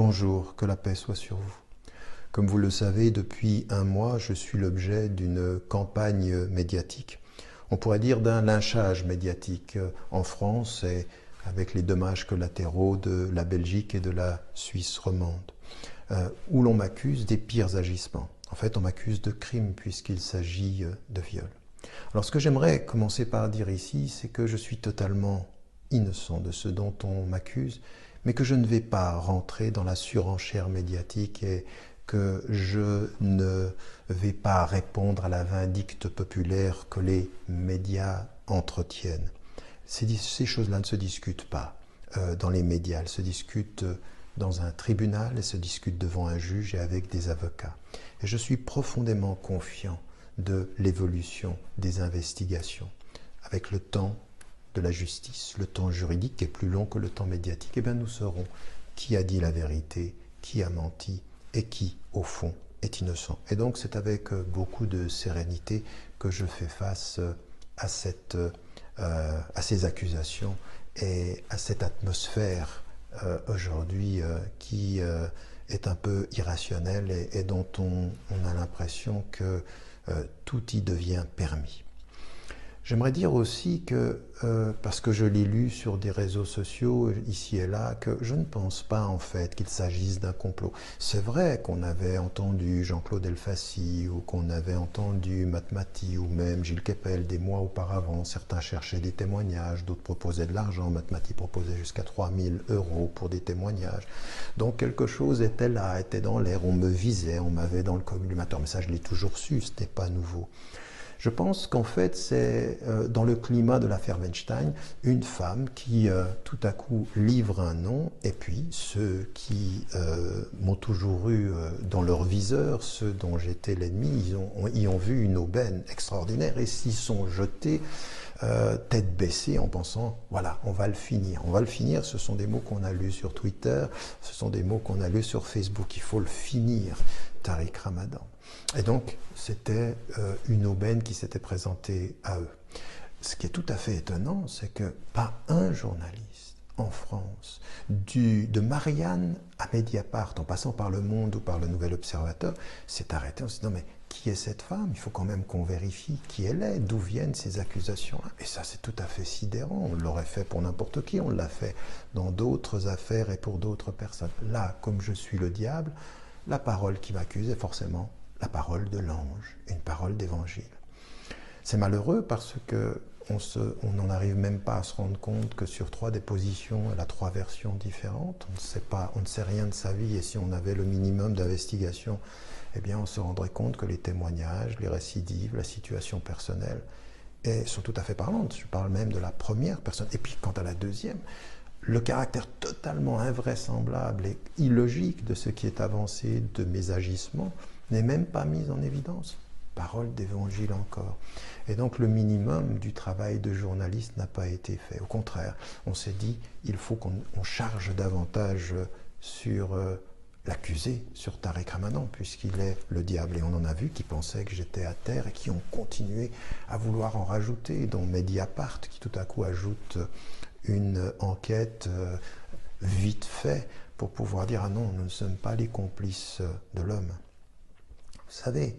Bonjour, que la paix soit sur vous. Comme vous le savez, depuis un mois, je suis l'objet d'une campagne médiatique. On pourrait dire d'un lynchage médiatique en France et avec les dommages collatéraux de la Belgique et de la Suisse romande, où l'on m'accuse des pires agissements. En fait, on m'accuse de crime puisqu'il s'agit de viol. Alors ce que j'aimerais commencer par dire ici, c'est que je suis totalement innocent de ce dont on m'accuse, mais que je ne vais pas rentrer dans la surenchère médiatique et que je ne vais pas répondre à la vindicte populaire que les médias entretiennent. Ces choses-là ne se discutent pas dans les médias, elles se discutent dans un tribunal, elles se discutent devant un juge et avec des avocats. Et je suis profondément confiant de l'évolution des investigations. Avec le temps de la justice, le temps juridique qui est plus long que le temps médiatique, eh bien nous saurons qui a dit la vérité, qui a menti et qui, au fond, est innocent. Et donc c'est avec beaucoup de sérénité que je fais face à ces accusations et à cette atmosphère aujourd'hui qui est un peu irrationnelle et dont on a l'impression que tout y devient permis. J'aimerais dire aussi que, parce que je l'ai lu sur des réseaux sociaux ici et là, que je ne pense pas en fait qu'il s'agisse d'un complot. C'est vrai qu'on avait entendu Jean-Claude Elfassi ou qu'on avait entendu Matmati ou même Gilles Kepel des mois auparavant. Certains cherchaient des témoignages, d'autres proposaient de l'argent. Matmati proposait jusqu'à 3 000 € pour des témoignages. Donc quelque chose était là, était dans l'air. On me visait, on m'avait dans le collimateur. Mais ça, je l'ai toujours su, ce n'était pas nouveau. Je pense qu'en fait, c'est dans le climat de l'affaire Weinstein, une femme qui tout à coup livre un nom, et puis ceux qui m'ont toujours eu dans leur viseur, ceux dont j'étais l'ennemi, ils ont vu une aubaine extraordinaire et s'y sont jetés tête baissée en pensant, voilà, on va le finir. On va le finir, ce sont des mots qu'on a lus sur Twitter, ce sont des mots qu'on a lus sur Facebook, il faut le finir, Tariq Ramadan. Et donc, c'était une aubaine qui s'était présentée à eux. Ce qui est tout à fait étonnant, c'est que pas un journaliste en France, de Marianne à Mediapart, en passant par Le Monde ou par Le Nouvel Observateur, s'est arrêté en se disant, mais qui est cette femme? Il faut quand même qu'on vérifie qui elle est, d'où viennent ces accusations-là. Et ça, c'est tout à fait sidérant. On l'aurait fait pour n'importe qui, on l'a fait dans d'autres affaires et pour d'autres personnes. Là, comme je suis le diable, la parole qui m'accuse est forcément la parole de l'ange, une parole d'évangile. C'est malheureux parce que on n'en arrive même pas à se rendre compte que sur 3 dépositions, elle a 3 versions différentes. On ne sait rien de sa vie et si on avait le minimum d'investigation, eh bien on se rendrait compte que les témoignages, les récidives, la situation personnelle sont tout à fait parlantes. Je parle même de la première personne. Et puis quant à la deuxième, le caractère totalement invraisemblable et illogique de ce qui est avancé de mes agissements n'est même pas mis en évidence. Parole d'évangile encore. Et donc le minimum du travail de journaliste n'a pas été fait. Au contraire, on s'est dit, il faut qu'on charge davantage sur l'accusé, sur Tariq Ramadan, puisqu'il est le diable. Et on en a vu qui pensaient que j'étais à terre et qui ont continué à vouloir en rajouter, dont Mediapart, qui tout à coup ajoute une enquête vite fait pour pouvoir dire « Ah non, nous ne sommes pas les complices de l'homme ». Vous savez,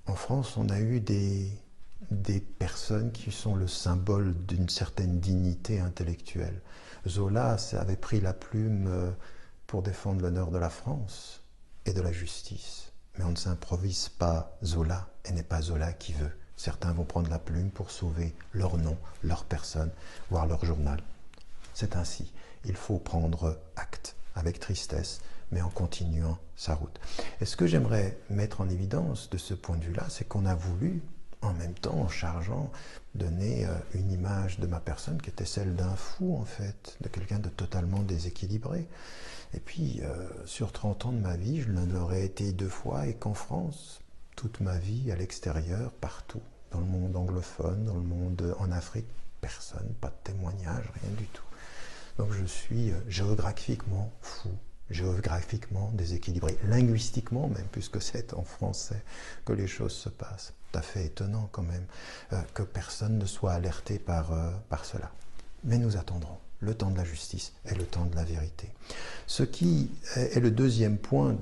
en France, on a eu des personnes qui sont le symbole d'une certaine dignité intellectuelle. Zola avait pris la plume pour défendre l'honneur de la France et de la justice. Mais on ne s'improvise pas Zola et n'est pas Zola qui veut. Certains vont prendre la plume pour sauver leur nom, leur personne, voire leur journal. C'est ainsi. Il faut prendre acte avec tristesse, mais en continuant sa route. Et ce que j'aimerais mettre en évidence de ce point de vue-là, c'est qu'on a voulu, en même temps, en chargeant, donner une image de ma personne qui était celle d'un fou, en fait, de quelqu'un de totalement déséquilibré. Et puis, sur 30 ans de ma vie, je l'aurais été 2 fois, et qu'en France, toute ma vie, à l'extérieur, partout, dans le monde anglophone, dans le monde en Afrique, personne, pas de témoignage, rien du tout. Donc je suis géographiquement fou, géographiquement déséquilibré, linguistiquement même, puisque c'est en français que les choses se passent. Tout à fait étonnant quand même que personne ne soit alerté par cela. Mais nous attendrons. le temps de la justice et le temps de la vérité. Ce qui est le deuxième point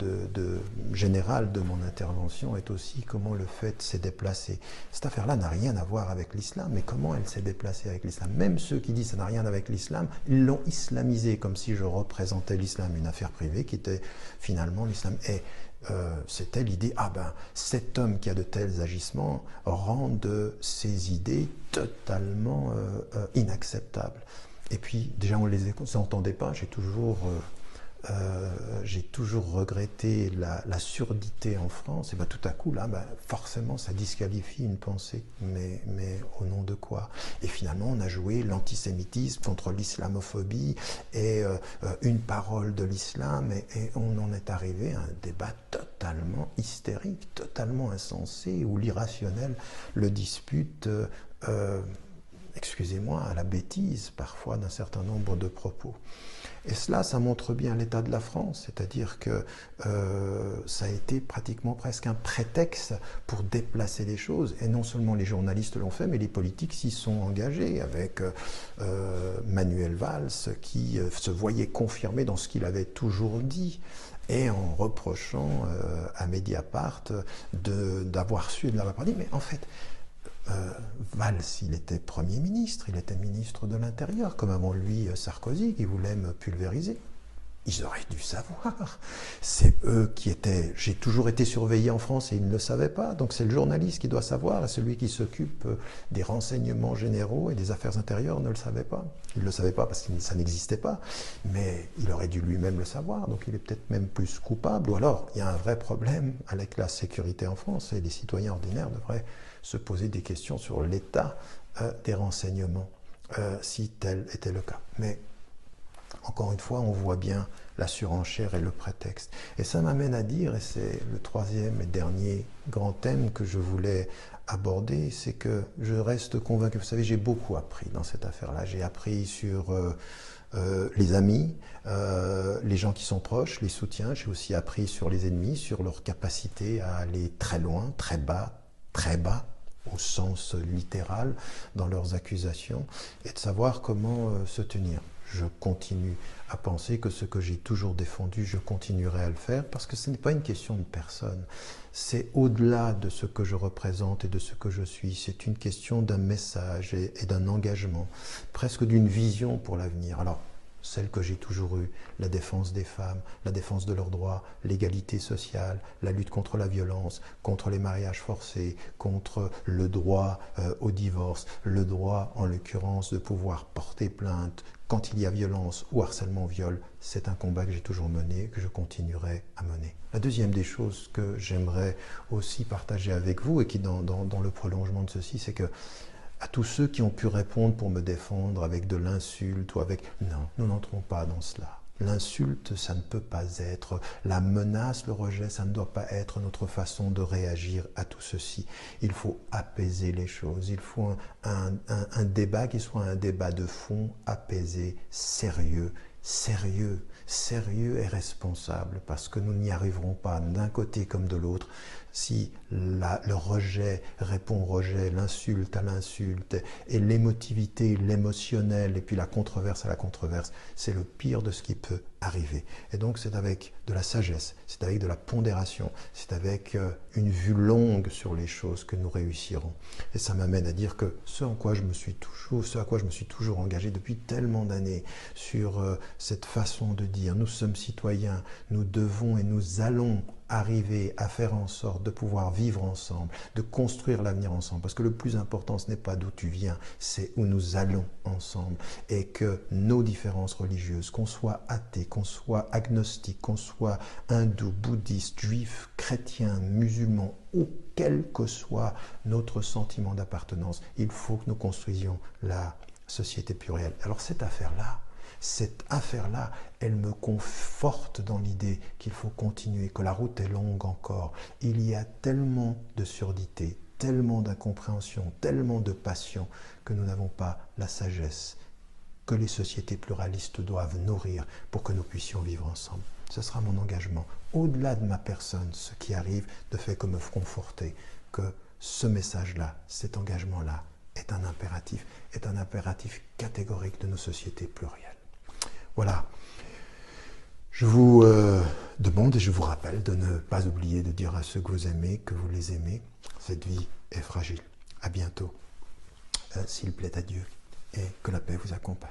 général de mon intervention est aussi comment le fait s'est déplacé. Cette affaire-là n'a rien à voir avec l'islam, mais comment elle s'est déplacée avec l'islam. Même ceux qui disent que ça n'a rien à voir avec l'islam, ils l'ont islamisé comme si je représentais l'islam, une affaire privée qui était finalement l'islam. Et c'était l'idée, ah ben, cet homme qui a de tels agissements rend de ses idées totalement inacceptables. Et puis, déjà, on ne les entendait pas. J'ai toujours regretté la surdité en France. Et ben, tout à coup, là, ben, forcément, ça disqualifie une pensée. Mais au nom de quoi? Et finalement, on a joué l'antisémitisme contre l'islamophobie et une parole de l'islam. Et on en est arrivé à un débat totalement hystérique, totalement insensé, où l'irrationnel le dispute... excusez-moi, à la bêtise parfois d'un certain nombre de propos. Et cela, ça montre bien l'état de la France, c'est-à-dire que ça a été pratiquement presque un prétexte pour déplacer les choses. Et non seulement les journalistes l'ont fait, mais les politiques s'y sont engagés, avec Manuel Valls qui se voyait confirmé dans ce qu'il avait toujours dit, et en reprochant à Mediapart d'avoir su et de l'avoir pas dit. Mais en fait, Valls, il était Premier ministre, il était ministre de l'Intérieur, comme avant lui Sarkozy, qui voulait me pulvériser. Ils auraient dû savoir. C'est eux qui étaient... J'ai toujours été surveillé en France et ils ne le savaient pas. Donc c'est le journaliste qui doit savoir, et celui qui s'occupe des renseignements généraux et des affaires intérieures ne le savait pas. Il ne le savait pas parce que ça n'existait pas, mais il aurait dû lui-même le savoir, donc il est peut-être même plus coupable. Ou alors, il y a un vrai problème avec la sécurité en France, et les citoyens ordinaires devraient se poser des questions sur l'état des renseignements, si tel était le cas. Mais encore une fois, on voit bien la surenchère et le prétexte. Et ça m'amène à dire, et c'est le troisième et dernier grand thème que je voulais aborder, c'est que je reste convaincu. Vous savez, j'ai beaucoup appris dans cette affaire-là. J'ai appris sur les amis, les gens qui sont proches, les soutiens. J'ai aussi appris sur les ennemis, sur leur capacité à aller très loin, très bas, au sens littéral, dans leurs accusations, et de savoir comment se tenir. Je continue à penser que ce que j'ai toujours défendu, je continuerai à le faire, parce que ce n'est pas une question de personne. C'est au-delà de ce que je représente et de ce que je suis. C'est une question d'un message et d'un engagement, presque d'une vision pour l'avenir. Alors, celle que j'ai toujours eue, la défense des femmes, la défense de leurs droits, l'égalité sociale, la lutte contre la violence, contre les mariages forcés, contre le droit au divorce, le droit en l'occurrence de pouvoir porter plainte quand il y a violence ou harcèlement, viol, c'est un combat que j'ai toujours mené, que je continuerai à mener. La deuxième des choses que j'aimerais aussi partager avec vous et qui dans le prolongement de ceci, c'est que à tous ceux qui ont pu répondre pour me défendre avec de l'insulte ou avec... Non, nous n'entrons pas dans cela. L'insulte, ça ne peut pas être. La menace, le rejet, ça ne doit pas être notre façon de réagir à tout ceci. Il faut apaiser les choses. Il faut un débat qui soit un débat de fond, apaisé, sérieux et responsable, parce que nous n'y arriverons pas d'un côté comme de l'autre si le rejet répond au rejet, l'insulte à l'insulte, et l'émotivité, l'émotionnel, et puis la controverse à la controverse. C'est le pire de ce qui peut arriver. Et donc c'est avec de la sagesse, c'est avec de la pondération, c'est avec une vue longue sur les choses que nous réussirons. Et ça m'amène à dire que ce à quoi je me suis toujours engagé depuis tellement d'années, sur cette façon de dire, nous sommes citoyens, nous devons et nous allons arriver à faire en sorte de pouvoir vivre ensemble, de construire l'avenir ensemble. Parce que le plus important, ce n'est pas d'où tu viens, c'est où nous allons ensemble. Et que nos différences religieuses, qu'on soit athée, qu'on soit agnostique, qu'on soit hindou, bouddhiste, juif, chrétien, musulman, ou quel que soit notre sentiment d'appartenance, il faut que nous construisions la société plurielle. Alors cette affaire-là, elle me conforte dans l'idée qu'il faut continuer, que la route est longue encore. Il y a tellement de surdité, tellement d'incompréhension, tellement de passion que nous n'avons pas la sagesse que les sociétés pluralistes doivent nourrir pour que nous puissions vivre ensemble. Ce sera mon engagement. Au-delà de ma personne, ce qui arrive ne fait que me conforter, que ce message-là, cet engagement-là, est un impératif catégorique de nos sociétés plurielles. Voilà. Je vous demande et je vous rappelle de ne pas oublier de dire à ceux que vous aimez que vous les aimez. Cette vie est fragile. À bientôt, s'il plaît à Dieu, et que la paix vous accompagne.